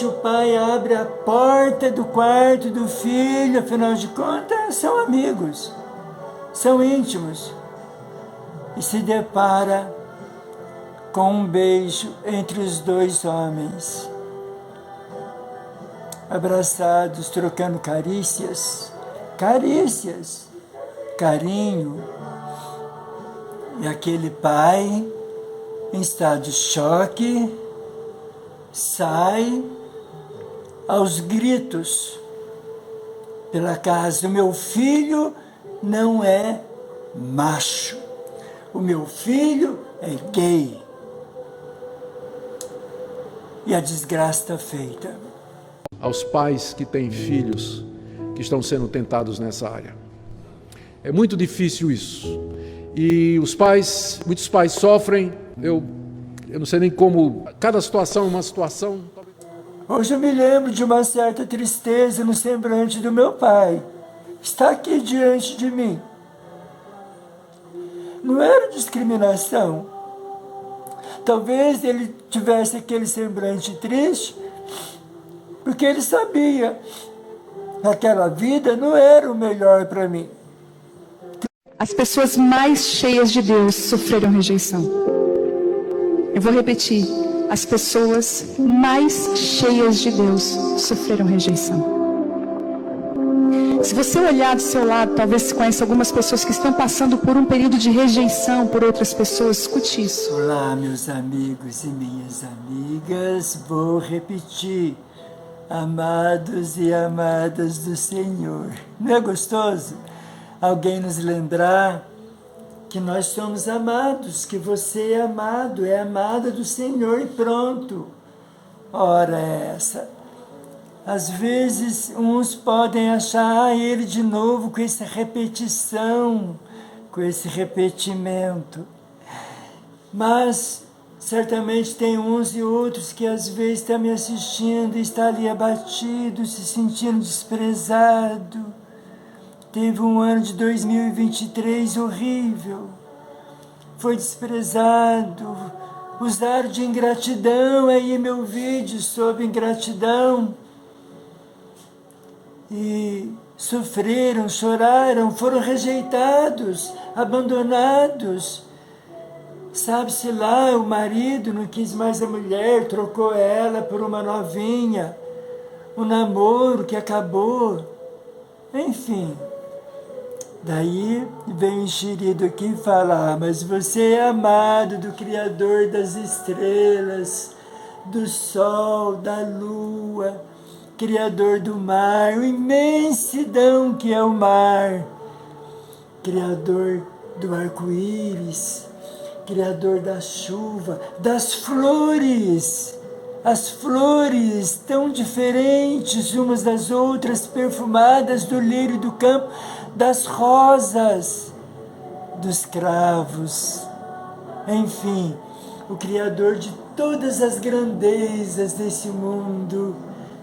O pai abre a porta do quarto do filho, afinal de contas, são amigos, são íntimos, e se depara com um beijo entre os dois homens, abraçados, trocando carícias, carinho, e aquele pai, em estado de choque, sai aos gritos pela casa: o meu filho não é macho, o meu filho é gay. E a desgraça está feita. Aos pais que têm filhos que estão sendo tentados nessa área. É muito difícil isso. E muitos pais sofrem, eu não sei nem como, cada situação é uma situação. Hoje eu me lembro de uma certa tristeza no semblante do meu pai. Está aqui diante de mim. Não era discriminação. Talvez ele tivesse aquele semblante triste, porque ele sabia que aquela vida não era o melhor para mim. As pessoas mais cheias de Deus sofreram rejeição. Eu vou repetir. As pessoas mais cheias de Deus sofreram rejeição. Se você olhar do seu lado, talvez você conheça algumas pessoas que estão passando por um período de rejeição por outras pessoas. Escute isso. Olá, meus amigos e minhas amigas. Vou repetir. Amados e amadas do Senhor. Não é gostoso alguém nos lembrar que nós somos amados, que você é amado, é amada do Senhor e pronto. Ora essa. Às vezes uns podem achar ele de novo com essa repetição, com esse repetimento. Mas certamente tem uns e outros que às vezes estão me assistindo e está ali abatido, se sentindo desprezado. Teve um ano de 2023 horrível. Foi desprezado. Usaram de ingratidão aí meu vídeo sobre ingratidão. E sofreram, choraram, foram rejeitados, abandonados. Sabe-se lá, o marido não quis mais a mulher, trocou ela por uma novinha. O namoro que acabou. Enfim. Daí vem o enxerido aqui falar: mas você é amado do Criador das estrelas, do sol, da lua, Criador do mar, a imensidão que é o mar, Criador do arco-íris, Criador da chuva, das flores, as flores tão diferentes umas das outras, perfumadas do lírio do campo, das rosas, dos cravos, enfim, o Criador de todas as grandezas desse mundo,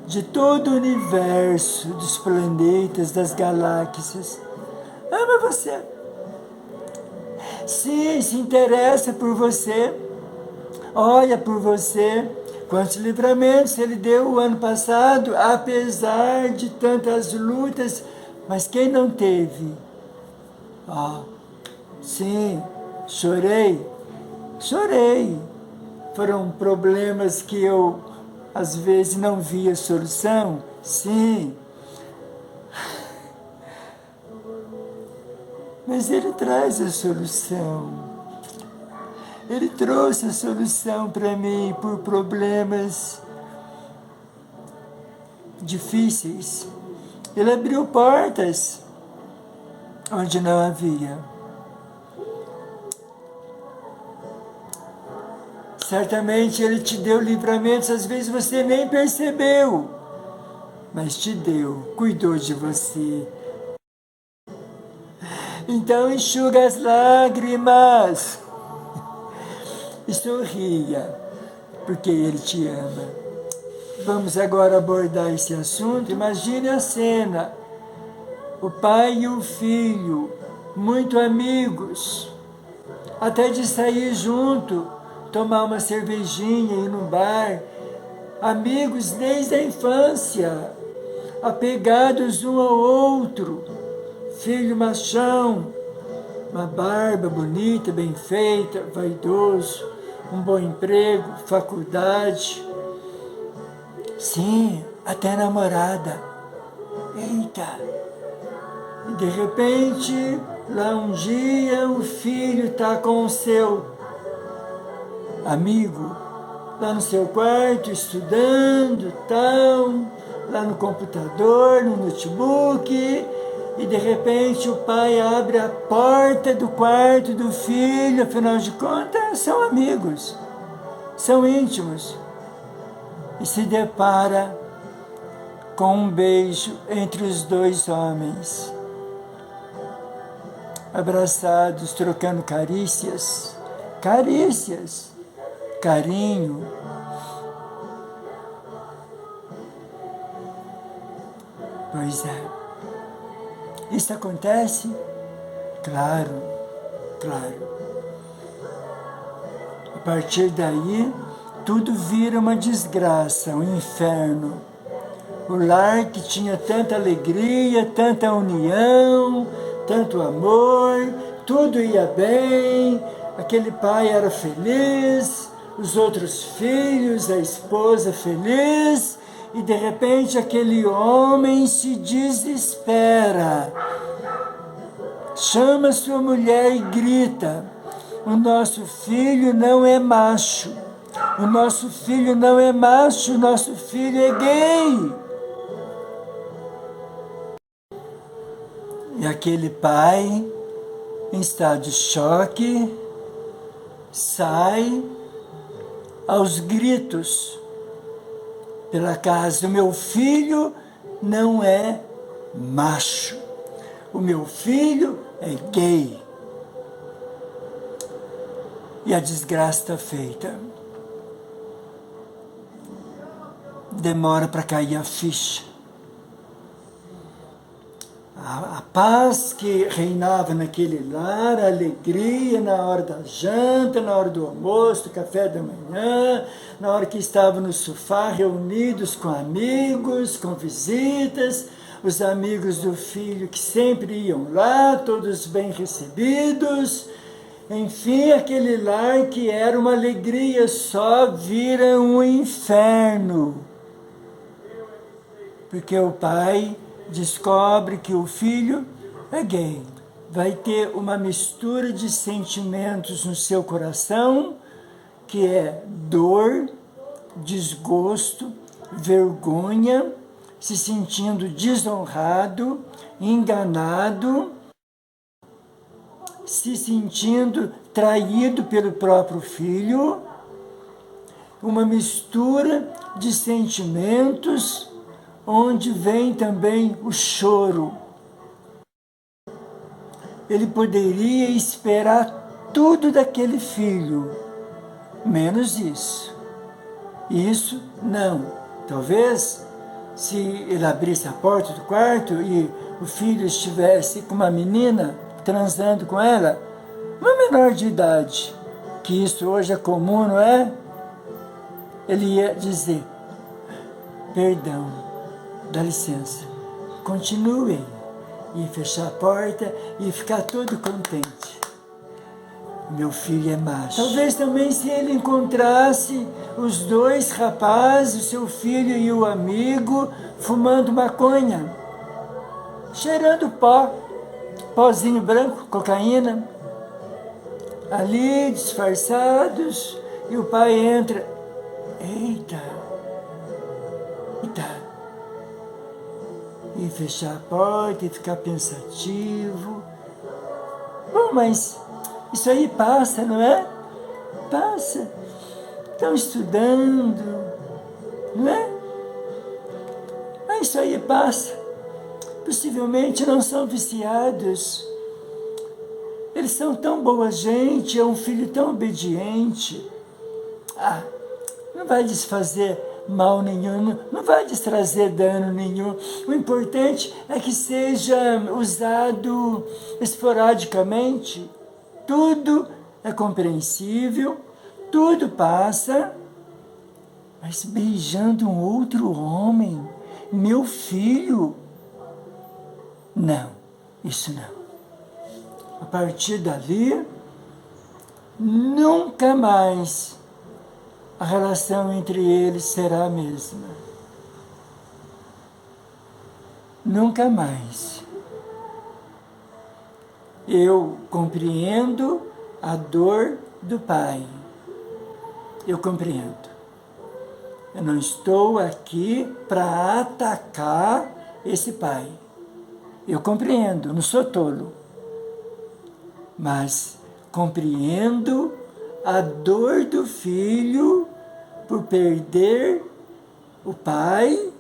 de todo o universo, dos planetas, das galáxias. Ama você. Sim, se interessa por você, olha por você. Quantos livramentos ele deu o ano passado, apesar de tantas lutas, mas quem não teve? Sim, chorei. Foram problemas que eu, às vezes, não via solução. Sim. Mas ele traz a solução. Ele trouxe a solução para mim por problemas difíceis. Ele abriu portas onde não havia. Certamente ele te deu livramentos, às vezes você nem percebeu, mas te deu, cuidou de você. Então enxuga as lágrimas e sorria, porque ele te ama. Vamos agora abordar esse assunto. Imagine a cena, o pai e o filho, muito amigos, até de sair junto, tomar uma cervejinha, ir num bar, amigos desde a infância, apegados um ao outro, filho machão, uma barba bonita, bem feita, vaidoso, um bom emprego, faculdade, sim, até namorada. Eita! E de repente, lá um dia, o filho está com o seu amigo, lá no seu quarto, estudando, tal, lá no computador, no notebook, e de repente o pai abre a porta do quarto do filho, afinal de contas, são amigos, são íntimos, e se depara com um beijo entre os dois homens, abraçados, trocando carícias, carinho. Pois é. Isso acontece? Claro. A partir daí, tudo vira uma desgraça, um inferno. O lar que tinha tanta alegria, tanta união, tanto amor, tudo ia bem, aquele pai era feliz, os outros filhos, a esposa feliz, e de repente aquele homem se desespera. Chama sua mulher e grita: o nosso filho não é macho, o nosso filho não é macho, o nosso filho é gay. E aquele pai, em estado de choque, sai aos gritos pela casa: o meu filho não é macho, o meu filho é gay. E a desgraça está feita. Demora para cair a ficha. A paz que reinava naquele lar, a alegria na hora da janta, na hora do almoço, do café da manhã, na hora que estavam no sofá reunidos com amigos, com visitas, os amigos do filho que sempre iam lá, todos bem recebidos. Enfim, aquele lar que era uma alegria só vira um inferno. Porque o pai descobre que o filho é gay. Vai ter uma mistura de sentimentos no seu coração, que é dor, desgosto, vergonha, se sentindo desonrado, enganado, se sentindo traído pelo próprio filho, uma mistura de sentimentos, onde vem também o choro. Ele poderia esperar tudo daquele filho, menos isso. Isso não. Talvez, se ele abrisse a porta do quarto e o filho estivesse com uma menina, transando com ela, uma menor de idade, que isso hoje é comum, não é? Ele ia dizer: perdão, dá licença, continuem, e fechar a porta e ficar todo contente. Meu filho é macho. Talvez também se ele encontrasse os dois rapazes, o seu filho e o amigo, fumando maconha, cheirando pó, pozinho branco, cocaína, ali disfarçados, e o pai entra. Eita! E fechar a porta e ficar pensativo. Bom, mas isso aí passa, não é? Passa. Estão estudando, não é? Mas isso aí passa. Possivelmente não são viciados. Eles são tão boa gente, é um filho tão obediente. Não vai desfazer mal nenhum, não vai trazer dano nenhum. O importante é que seja usado esporadicamente. Tudo é compreensível, tudo passa, Mas beijando um outro homem, meu filho? Não, isso não. A partir dali, nunca mais a relação entre eles será a mesma. Nunca mais. Eu compreendo a dor do pai. Eu compreendo. Eu não estou aqui para atacar esse pai. Eu compreendo, não sou tolo. Mas compreendo a dor do filho por perder o pai,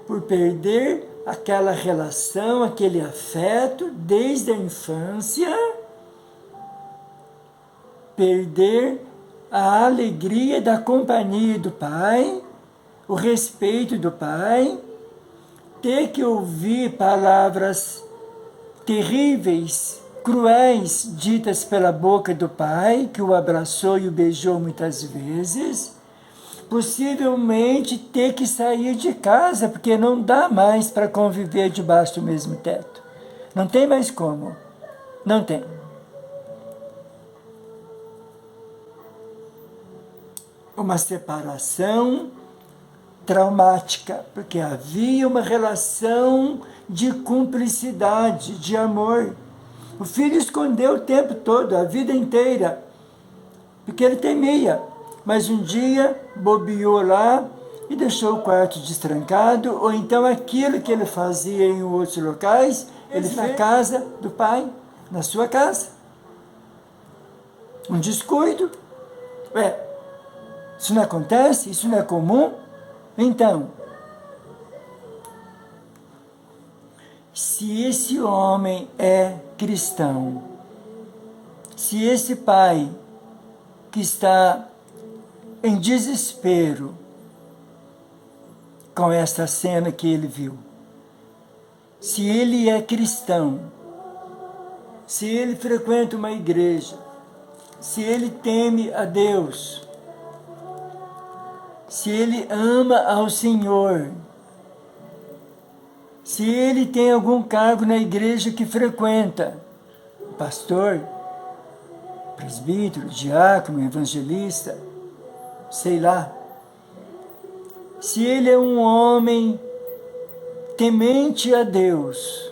por perder aquela relação, aquele afeto desde a infância, perder a alegria da companhia do pai, o respeito do pai, ter que ouvir palavras terríveis, cruéis, ditas pela boca do pai, que o abraçou e o beijou muitas vezes, possivelmente ter que sair de casa, porque não dá mais para conviver debaixo do mesmo teto. Não tem mais como. Não tem. Uma separação traumática, porque havia uma relação de cumplicidade, de amor. O filho escondeu o tempo todo, a vida inteira, porque ele temia. Mas um dia bobeou lá e deixou o quarto destrancado, ou então aquilo que ele fazia em outros locais, ele fez na casa do pai, na sua casa. Um descuido. Isso não acontece? Isso não é comum? Então, se esse homem é cristão, se esse pai que está em desespero com esta cena que ele viu, se ele é cristão, se ele frequenta uma igreja, se ele teme a Deus, se ele ama ao Senhor, se ele tem algum cargo na igreja que frequenta, pastor, presbítero, diácono, evangelista, sei lá, se ele é um homem temente a Deus,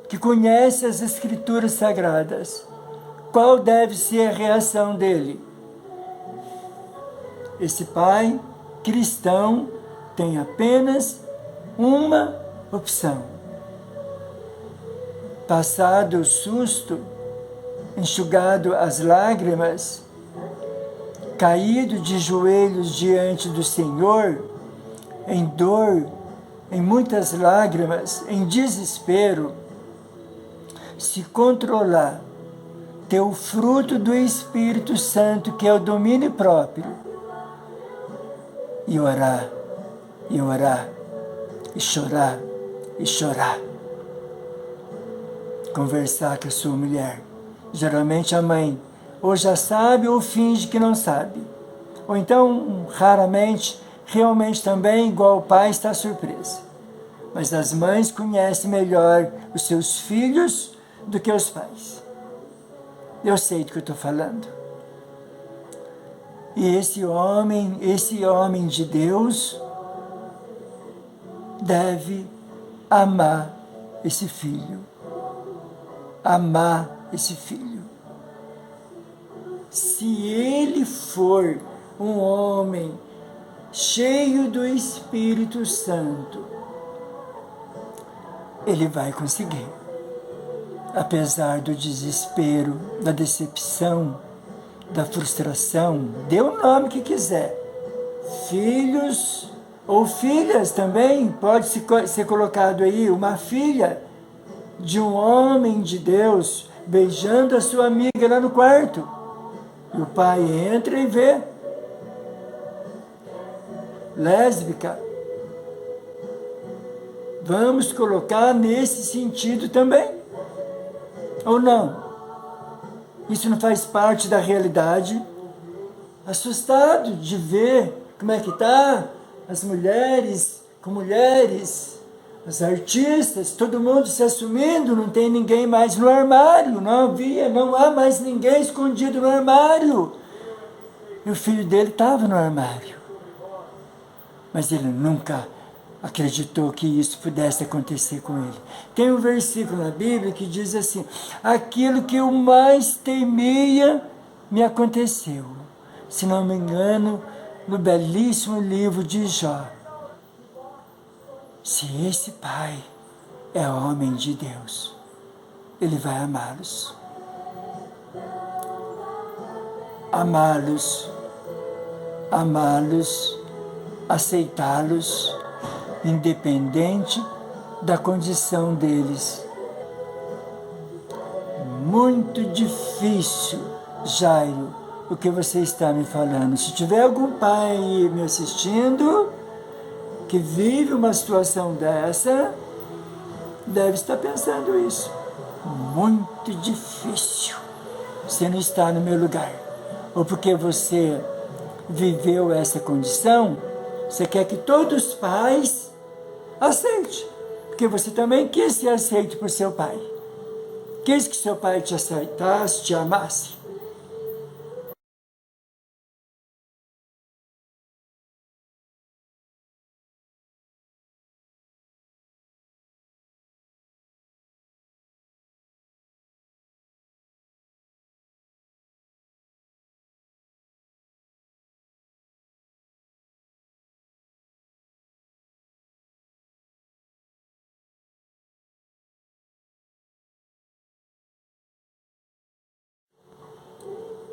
que conhece as Escrituras Sagradas, qual deve ser a reação dele? Esse pai cristão tem apenas uma opção. Passado o susto, enxugado as lágrimas, caído de joelhos diante do Senhor, em dor, em muitas lágrimas, em desespero, se controlar, ter o fruto do Espírito Santo, que é o domínio próprio, e orar, e chorar, e chorar. Conversar com a sua mulher. Geralmente a mãe ou já sabe ou finge que não sabe. Ou então, raramente, realmente também, igual o pai, está surpresa. Mas as mães conhecem melhor os seus filhos do que os pais. Eu sei do que eu estou falando. E esse homem de Deus deve amar esse filho. Amar esse filho. Se ele for um homem cheio do Espírito Santo, ele vai conseguir. Apesar do desespero, da decepção, da frustração, dê o nome que quiser. Filhos ou filhas também, pode ser colocado aí, uma filha de um homem de Deus beijando a sua amiga lá no quarto. E o pai entra e vê. Lésbica. Vamos colocar nesse sentido também. Ou não? Isso não faz parte da realidade. assustado de ver como é que tá as mulheres com mulheres, os artistas, todo mundo se assumindo, não tem ninguém mais no armário, não há mais ninguém escondido no armário. E o filho dele estava no armário. Mas ele nunca acreditou que isso pudesse acontecer com ele. Tem um versículo na Bíblia que diz assim: aquilo que eu mais temia me aconteceu. Se não me engano, no belíssimo livro de Jó. Se esse pai é homem de Deus, ele vai amá-los. Amá-los, amá-los, aceitá-los, independente da condição deles. Muito difícil, Jairo, o que você está me falando. Se tiver algum pai aí me assistindo, que vive uma situação dessa, deve estar pensando isso. Muito difícil. Você não está no meu lugar. Ou porque você viveu essa condição, você quer que todos os pais aceitem. Porque você também quis ser aceito por seu pai. Quis que seu pai te aceitasse, te amasse.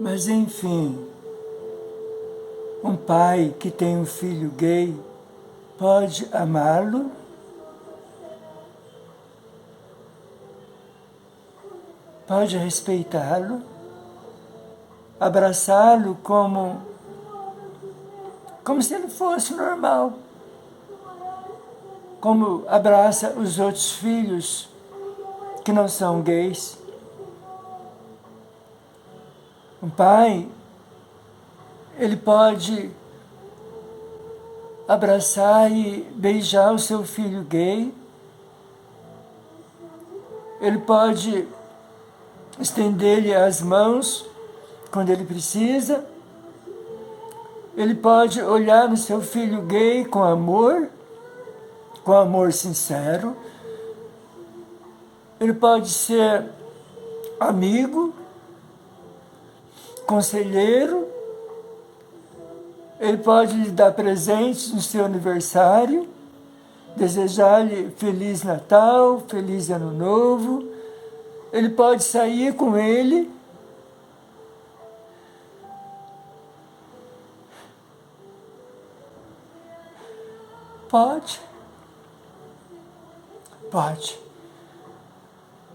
Mas enfim, um pai que tem um filho gay pode amá-lo? Pode respeitá-lo? Abraçá-lo como se ele fosse normal? Como abraça os outros filhos que não são gays? Um pai, ele pode abraçar e beijar o seu filho gay. Ele pode estender-lhe as mãos quando ele precisa. Ele pode olhar no seu filho gay com amor sincero. Ele pode ser amigo, conselheiro. Ele pode lhe dar presentes no seu aniversário, desejar-lhe Feliz Natal, Feliz Ano Novo. Ele pode sair com ele. Pode.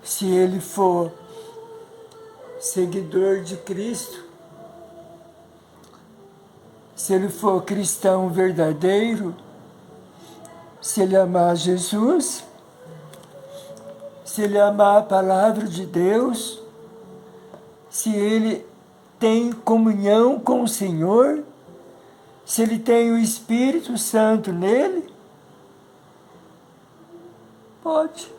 Se ele for seguidor de Cristo, se ele for cristão verdadeiro, se ele amar Jesus, se ele amar a palavra de Deus, se ele tem comunhão com o Senhor, se ele tem o Espírito Santo nele, pode.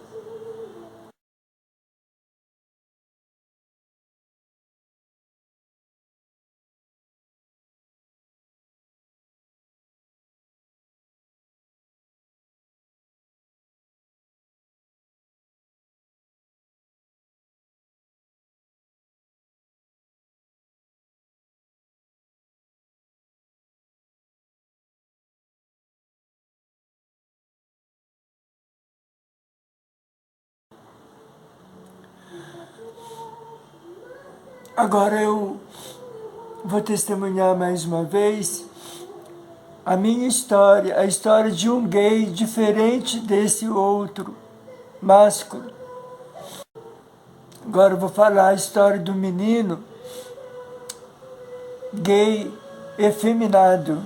Agora eu vou testemunhar mais uma vez a minha história, a história de um gay diferente desse outro, másculo. Agora eu vou falar a história do menino gay efeminado.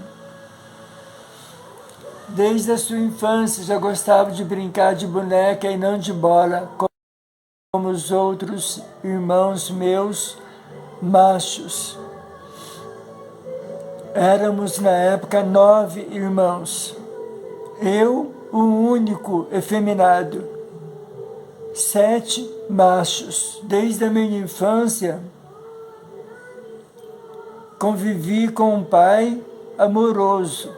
Desde a sua infância já gostava de brincar de boneca e não de bola, como os outros irmãos meus machos. Éramos na época 9 irmãos. Eu, o único efeminado. 7 machos. Desde a minha infância, convivi com um pai amoroso.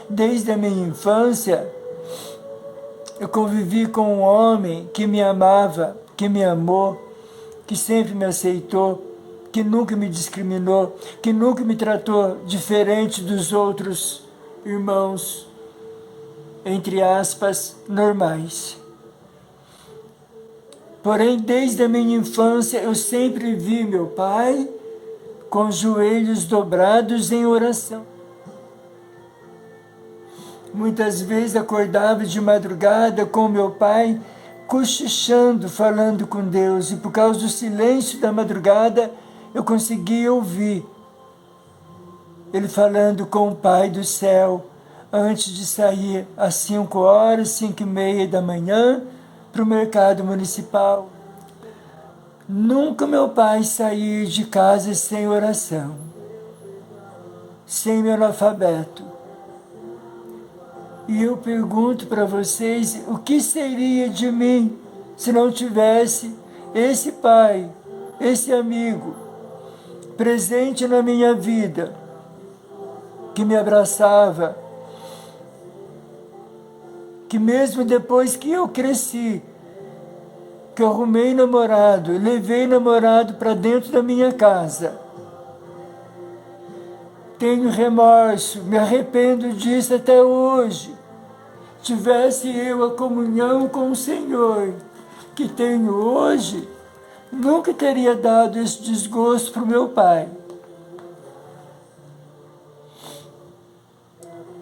Desde a minha infância, eu convivi com um homem que me amava, que me amou, que sempre me aceitou, que nunca me discriminou, que nunca me tratou diferente dos outros irmãos, entre aspas, normais. Porém, desde a minha infância, eu sempre vi meu pai com os joelhos dobrados em oração. Muitas vezes acordava de madrugada com meu pai, cochichando, falando com Deus, e por causa do silêncio da madrugada, eu conseguia ouvir ele falando com o Pai do céu, antes de sair às 5 horas, 5h30 da manhã, para o mercado municipal. Nunca meu pai saía de casa sem oração, sem meu analfabeto. E eu pergunto para vocês, o que seria de mim se não tivesse esse pai, esse amigo, presente na minha vida, que me abraçava, que mesmo depois que eu cresci, que eu arrumei namorado, levei namorado para dentro da minha casa, tenho remorso, me arrependo disso até hoje. Tivesse eu a comunhão com o Senhor que tenho hoje, nunca teria dado esse desgosto para o meu pai.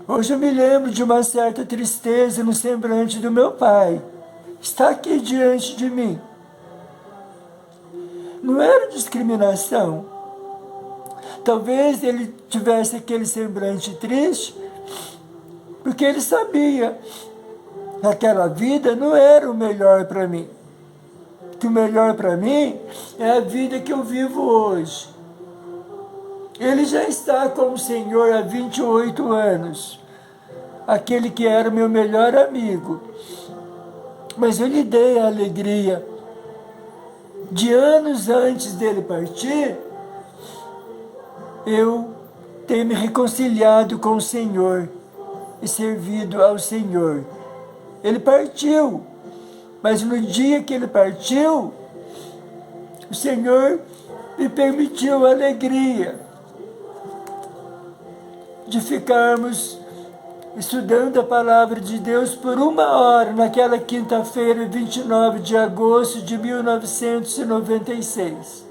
Hoje eu me lembro de uma certa tristeza no semblante do meu pai. Está aqui diante de mim. Não era discriminação. Talvez ele tivesse aquele semblante triste, porque ele sabia que aquela vida não era o melhor para mim. Que o melhor para mim é a vida que eu vivo hoje. Ele já está com o Senhor há 28 anos. Aquele que era o meu melhor amigo. Mas eu lhe dei a alegria de anos antes dele partir, eu ter me reconciliado com o Senhor e servido ao Senhor. Ele partiu, mas no dia que ele partiu, o Senhor me permitiu a alegria de ficarmos estudando a palavra de Deus por 1 hora, naquela quinta-feira, 29 de agosto de 1996.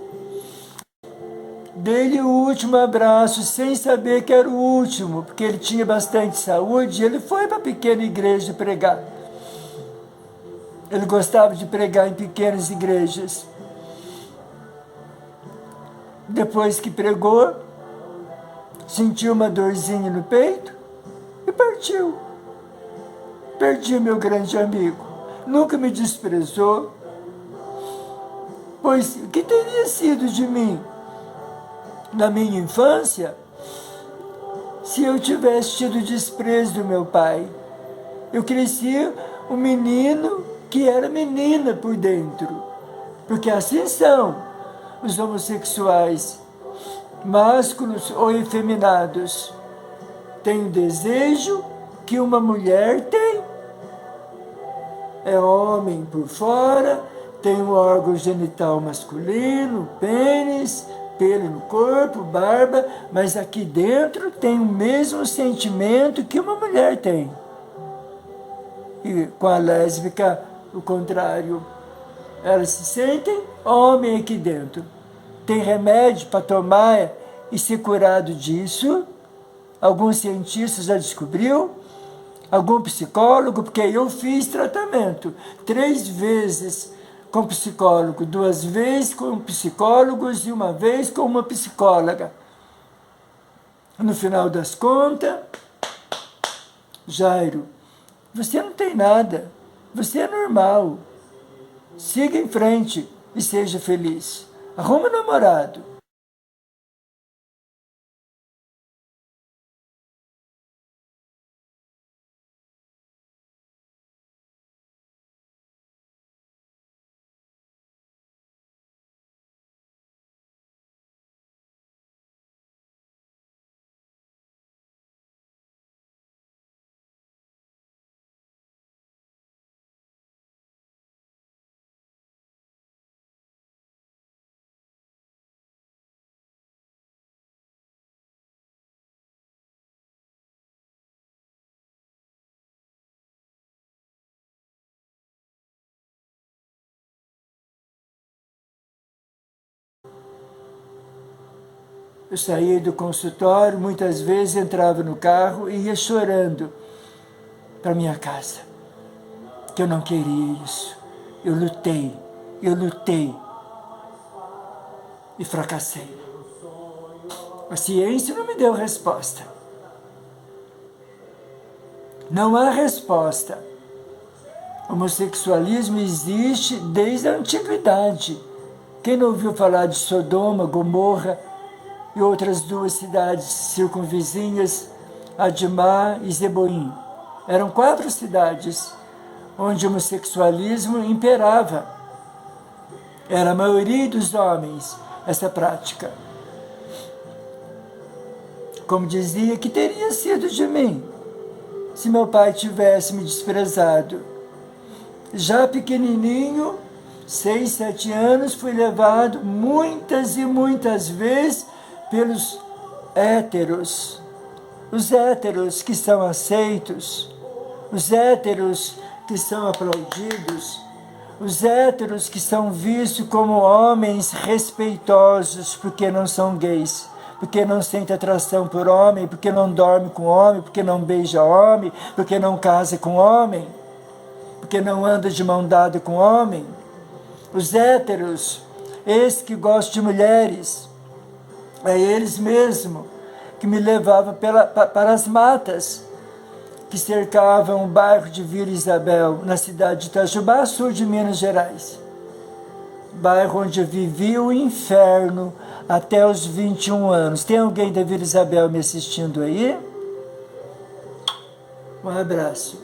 Dei-lhe o último abraço, sem saber que era o último, porque ele tinha bastante saúde, e ele foi para a pequena igreja pregar. Ele gostava de pregar em pequenas igrejas. Depois que pregou, sentiu uma dorzinha no peito e partiu. Perdi meu grande amigo. Nunca me desprezou, pois o que teria sido de mim na minha infância se eu tivesse tido desprezo do meu pai? Eu cresci um menino que era menina por dentro, porque assim são os homossexuais, másculos ou efeminados. Tem o desejo que uma mulher tem. É homem por fora, tem um órgão genital masculino, pênis, pelo no corpo, barba, mas aqui dentro tem o mesmo sentimento que uma mulher tem. E com a lésbica, o contrário. Elas se sentem homem aqui dentro. Tem remédio para tomar e ser curado disso. Alguns cientistas já descobriu. Algum psicólogo, porque eu fiz tratamento 3 vezes com psicólogo, 2 vezes com psicólogos e 1 vez com uma psicóloga. No final das contas, Jairo, você não tem nada, você é normal. Siga em frente e seja feliz. Arruma um namorado. Eu saía do consultório, muitas vezes entrava no carro e ia chorando para minha casa, que eu não queria isso. Eu lutei e fracassei. A ciência não me deu resposta. Não há resposta. O homossexualismo existe desde a antiguidade. Quem não ouviu falar de Sodoma, Gomorra e outras duas cidades circunvizinhas, Admá e Zeboim? Eram 4 cidades onde o homossexualismo imperava. Era a maioria dos homens essa prática. Como dizia, que teria sido de mim se meu pai tivesse me desprezado. Já pequenininho, 6, 7 anos, fui levado muitas e muitas vezes pelos héteros. Os héteros que são aceitos, os héteros que são aplaudidos, os héteros que são vistos como homens respeitosos porque não são gays, porque não sente atração por homem, porque não dorme com homem, porque não beija homem, porque não casa com homem, porque não anda de mão dada com homem. Os héteros, esses que gostam de mulheres, é eles mesmo que me levavam para as matas que cercavam o bairro de Vila Isabel, na cidade de Itajubá, sul de Minas Gerais. Bairro onde eu vivi o inferno até os 21 anos. Tem alguém da Vila Isabel me assistindo aí? Um abraço.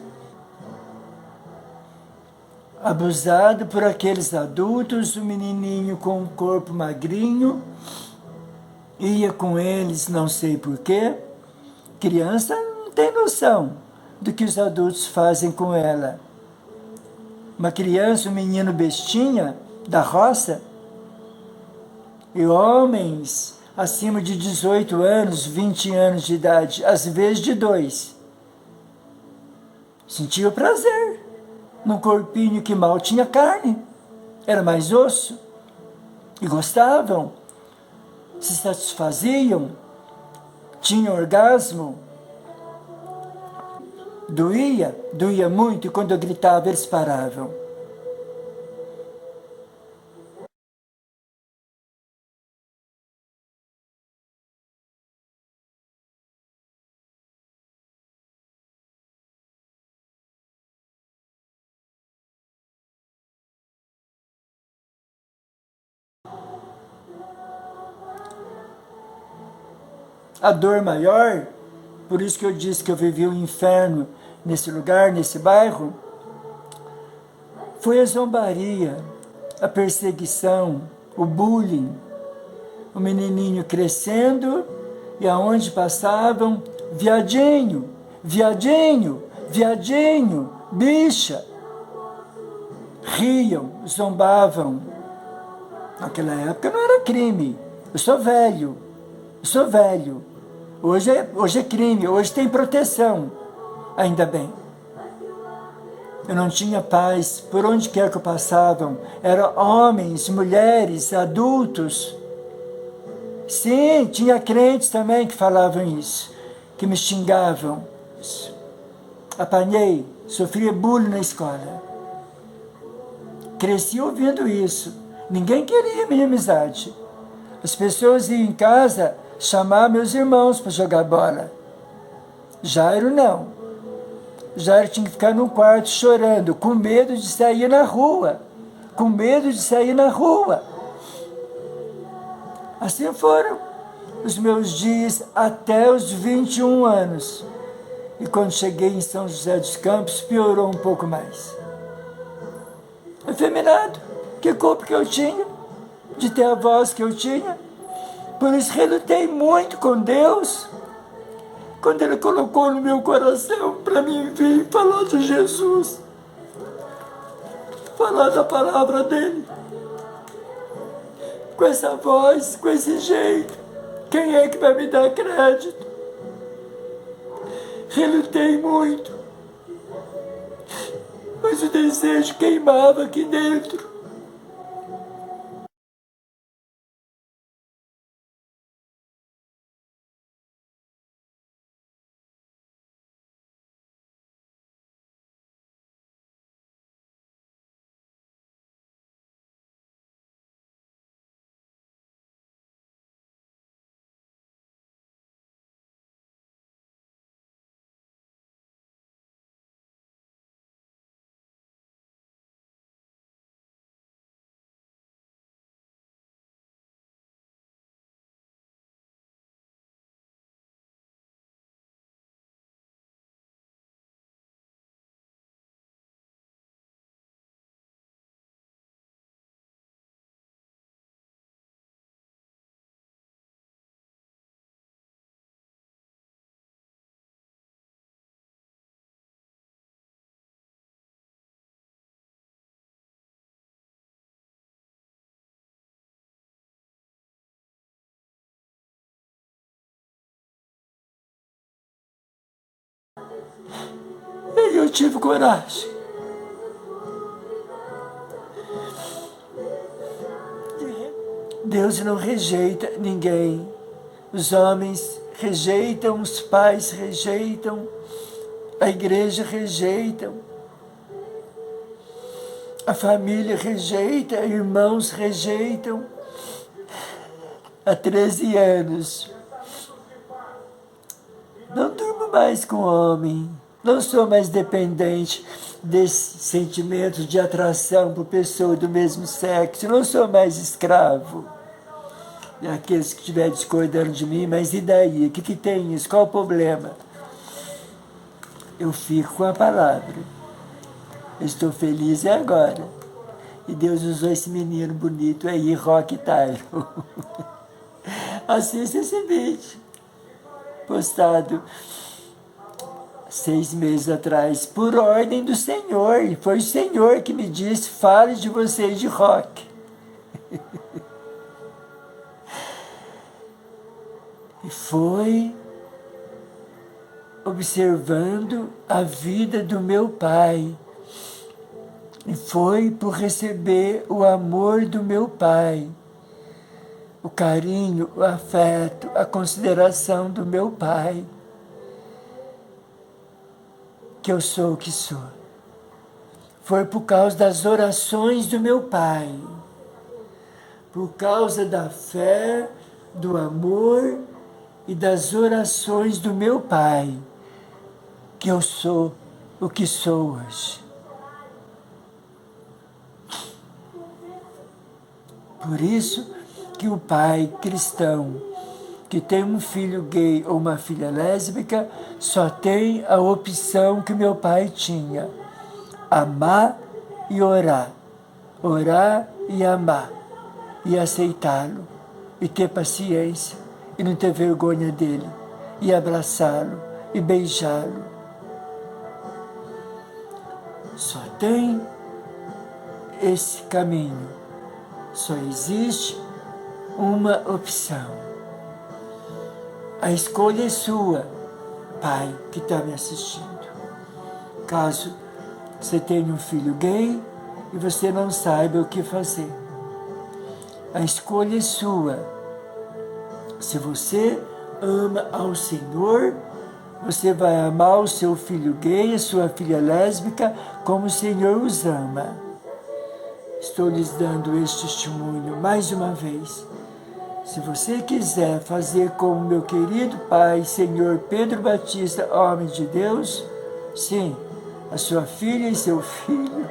Abusado por aqueles adultos, o menininho com um corpo magrinho, ia com eles, não sei porquê. Criança não tem noção do que os adultos fazem com ela. Uma criança, um menino bestinha da roça, e homens acima de 18 anos, 20 anos de idade, às vezes de 2, sentiam prazer num corpinho que mal tinha carne, era mais osso, e gostavam, se satisfaziam, tinham orgasmo. Doía muito, e quando eu gritava, eles paravam. A dor maior, por isso que eu disse que eu vivi o inferno nesse lugar, nesse bairro, foi a zombaria, a perseguição, o bullying, o menininho crescendo e aonde passavam, viadinho, viadinho, viadinho, bicha. Riam, zombavam. Naquela época não era crime. Eu sou velho. Hoje é crime, hoje tem proteção. Ainda bem. Eu não tinha paz por onde quer que eu passava. Eram homens, mulheres, adultos. Sim, tinha crentes também que falavam isso, que me xingavam. Apanhei, sofria bullying na escola. Cresci ouvindo isso. Ninguém queria minha amizade. As pessoas iam em casa chamar meus irmãos para jogar bola. Jairo não. Jairo tinha que ficar num quarto chorando, com medo de sair na rua. Com medo de sair na rua. Assim foram os meus dias até os 21 anos. E quando cheguei em São José dos Campos, piorou um pouco mais. Efeminado, que culpa que eu tinha de ter a voz que eu tinha? Por isso relutei muito com Deus, quando Ele colocou no meu coração para mim vir falar de Jesus, falar da palavra dEle. Com essa voz, com esse jeito, quem é que vai me dar crédito? Relutei muito, mas o desejo queimava aqui dentro. E eu tive coragem. Deus não rejeita ninguém. Os homens rejeitam, os pais rejeitam, a igreja rejeitam, a família rejeita, irmãos rejeitam. Há 13 anos, não durmo mais com homem, não sou mais dependente desse sentimento de atração por pessoa do mesmo sexo, não sou mais escravo. E aqueles que estiverem discordando de mim, mas e daí? O que tem isso? Qual o problema? Eu fico com a palavra. Eu estou feliz agora. E Deus usou esse menino bonito aí, Rock Tyro. Assista esse vídeo, postado 6 meses atrás, por ordem do Senhor. E foi o Senhor que me disse, fale de vocês de rock. E foi observando a vida do meu pai. E foi por receber o amor do meu pai, o carinho, o afeto, a consideração do meu pai, que eu sou o que sou. Foi por causa das orações do meu pai, por causa da fé, do amor e das orações do meu pai, que eu sou o que sou hoje. Por isso que o pai cristão que tem um filho gay ou uma filha lésbica só tem a opção que meu pai tinha: amar e orar, orar e amar, e aceitá-lo, e ter paciência, e não ter vergonha dele, e abraçá-lo, e beijá-lo. Só tem esse caminho. Só existe uma opção. A escolha é sua, pai que está me assistindo. Caso você tenha um filho gay e você não saiba o que fazer, a escolha é sua. Se você ama ao Senhor, você vai amar o seu filho gay, a sua filha lésbica, como o Senhor os ama. Estou lhes dando este testemunho mais uma vez. Se você quiser fazer como meu querido pai, Senhor Pedro Batista, homem de Deus, sim, a sua filha e seu filho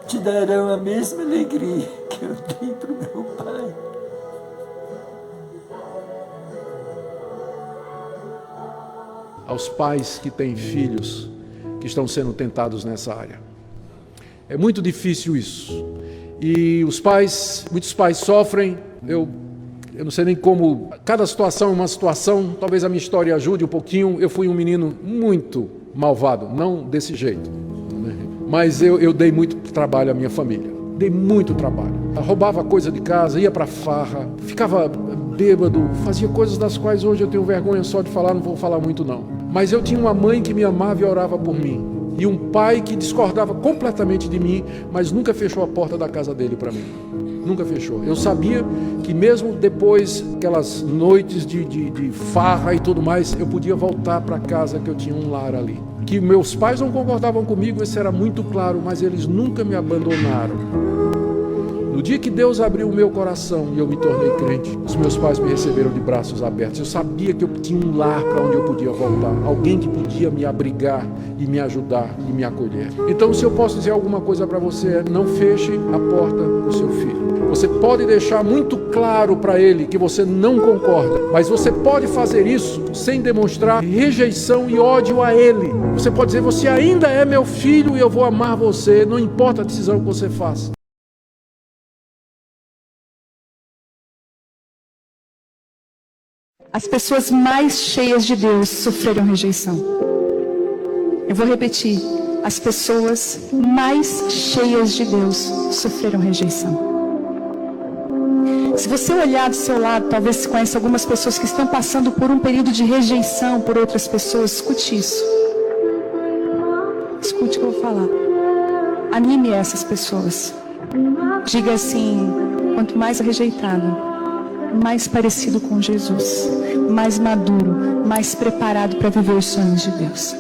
te darão a mesma alegria que eu dei para o meu pai. Aos pais que têm filhos que estão sendo tentados nessa área. É muito difícil isso. E muitos pais sofrem. Eu não sei nem como. Cada situação é uma situação. Talvez a minha história ajude um pouquinho. Eu fui um menino muito malvado, não desse jeito, mas eu dei muito trabalho à minha família. Dei muito trabalho. Eu roubava coisa de casa, ia para farra, ficava bêbado, fazia coisas das quais hoje eu tenho vergonha só de falar, não vou falar muito não. Mas eu tinha uma mãe que me amava e orava por mim. E um pai que discordava completamente de mim, mas nunca fechou a porta da casa dele para mim. Nunca fechou. Eu sabia que mesmo depois, aquelas noites de farra e tudo mais, eu podia voltar para casa, que eu tinha um lar ali. Que meus pais não concordavam comigo, isso era muito claro, mas eles nunca me abandonaram. No dia que Deus abriu o meu coração e eu me tornei crente, os meus pais me receberam de braços abertos. Eu sabia que eu tinha um lar para onde eu podia voltar, alguém que podia me abrigar e me ajudar e me acolher. Então, se eu posso dizer alguma coisa para você, não feche a porta do seu filho. Você pode deixar muito claro para ele que você não concorda, mas você pode fazer isso sem demonstrar rejeição e ódio a ele. Você pode dizer: você ainda é meu filho e eu vou amar você, não importa a decisão que você faça. As pessoas mais cheias de Deus sofreram rejeição. Eu vou repetir. As pessoas mais cheias de Deus sofreram rejeição. Se você olhar do seu lado, talvez você conheça algumas pessoas que estão passando por um período de rejeição por outras pessoas. Escute isso. Escute o que eu vou falar. Anime essas pessoas. Diga assim: quanto mais rejeitado, mais parecido com Jesus, mais maduro, mais preparado para viver os sonhos de Deus.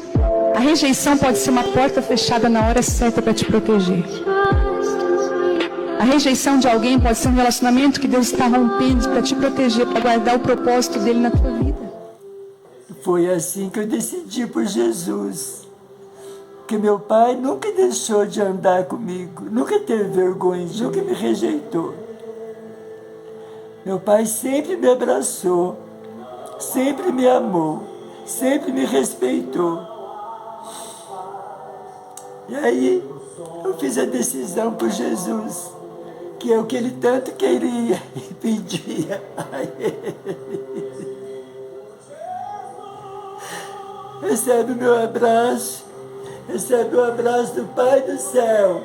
A rejeição pode ser uma porta fechada na hora certa para te proteger. A rejeição de alguém pode ser um relacionamento que Deus está rompendo para te proteger, para guardar o propósito dele na tua vida. Foi assim que eu decidi por Jesus. Porque meu pai nunca deixou de andar comigo, nunca teve vergonha, nunca me rejeitou. Meu pai sempre me abraçou, sempre me amou, sempre me respeitou. E aí eu fiz a decisão por Jesus, que é o que ele tanto queria e pedia a ele. Recebe o meu abraço, recebe o abraço do Pai do céu.